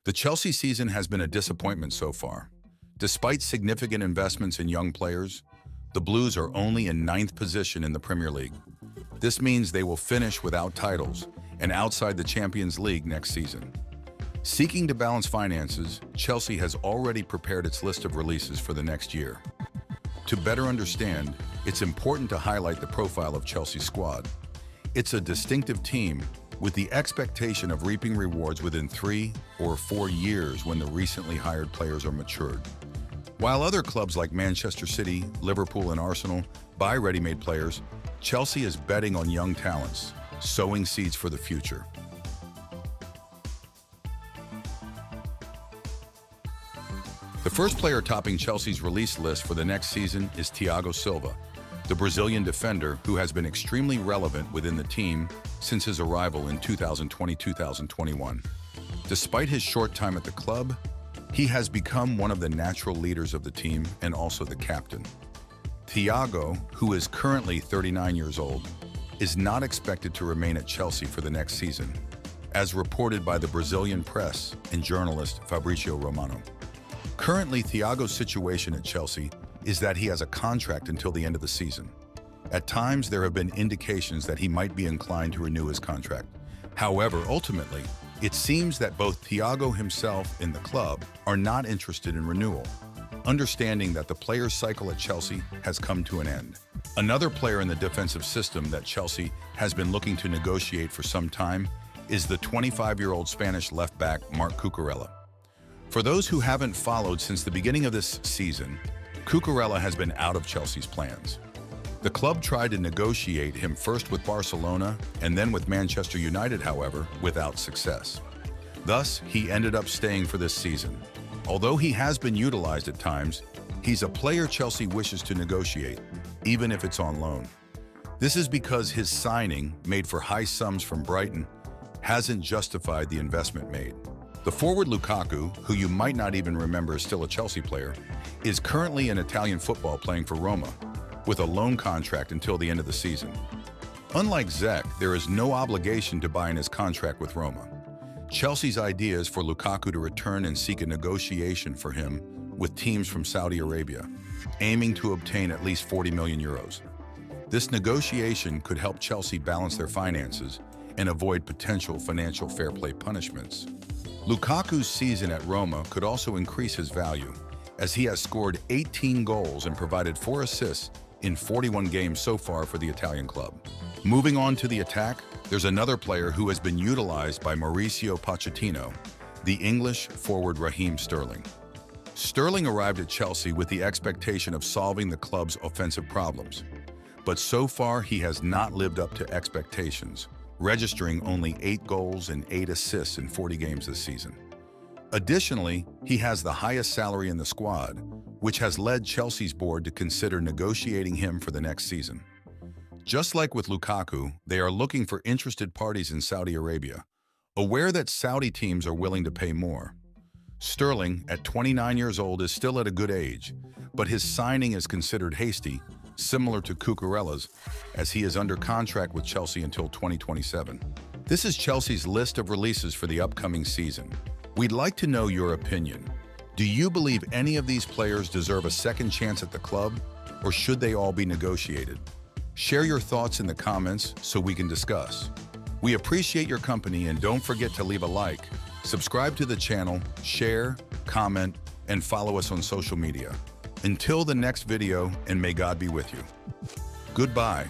The Chelsea season has been a disappointment so far. Despite significant investments in young players, the Blues are only in ninth position in the Premier League. This means they will finish without titles and outside the Champions League next season. Seeking to balance finances, Chelsea has already prepared its list of releases for the next year. To better understand, it's important to highlight the profile of Chelsea's squad. It's a distinctive team with the expectation of reaping rewards within 3 or 4 years when the recently hired players are matured. While other clubs like Manchester City, Liverpool, and Arsenal buy ready-made players, Chelsea is betting on young talents, sowing seeds for the future. The first player topping Chelsea's release list for the next season is Thiago Silva, the Brazilian defender who has been extremely relevant within the team since his arrival in 2020-2021. Despite his short time at the club, he has become one of the natural leaders of the team and also the captain. Thiago, who is currently 39 years old, is not expected to remain at Chelsea for the next season, as reported by the Brazilian press and journalist Fabrizio Romano. Currently, Thiago's situation at Chelsea is that he has a contract until the end of the season. At times, there have been indications that he might be inclined to renew his contract. However, ultimately, it seems that both Thiago himself and the club are not interested in renewal, understanding that the player's cycle at Chelsea has come to an end. Another player in the defensive system that Chelsea has been looking to negotiate for some time is the 25-year-old Spanish left-back Marc Cucurella. For those who haven't followed since the beginning of this season, Cucurella has been out of Chelsea's plans. The club tried to negotiate him first with Barcelona and then with Manchester United, however, without success. Thus, he ended up staying for this season. Although he has been utilized at times, he's a player Chelsea wishes to negotiate, even if it's on loan. This is because his signing, made for high sums from Brighton, hasn't justified the investment made. The forward Lukaku, who you might not even remember is still a Chelsea player, is currently in Italian football playing for Roma, with a loan contract until the end of the season. Unlike Zek, there is no obligation to buy in his contract with Roma. Chelsea's idea is for Lukaku to return and seek a negotiation for him with teams from Saudi Arabia, aiming to obtain at least 40 million euros. This negotiation could help Chelsea balance their finances and avoid potential financial fair play punishments. Lukaku's season at Roma could also increase his value, as he has scored 18 goals and provided 4 assists in 41 games so far for the Italian club. Moving on to the attack, there's another player who has been utilized by Mauricio Pochettino, the English forward Raheem Sterling. Sterling arrived at Chelsea with the expectation of solving the club's offensive problems, but so far he has not lived up to expectations, registering only 8 goals and 8 assists in 40 games this season. Additionally, he has the highest salary in the squad, which has led Chelsea's board to consider negotiating him for the next season. Just like with Lukaku, they are looking for interested parties in Saudi Arabia, aware that Saudi teams are willing to pay more. Sterling, at 29 years old, is still at a good age, but his signing is considered hasty, similar to Cucurella's, as he is under contract with Chelsea until 2027. This is Chelsea's list of releases for the upcoming season. We'd like to know your opinion. Do you believe any of these players deserve a second chance at the club, or should they all be negotiated? Share your thoughts in the comments so we can discuss. We appreciate your company, and don't forget to leave a like, subscribe to the channel, share, comment, and follow us on social media. Until the next video, and may God be with you. Goodbye.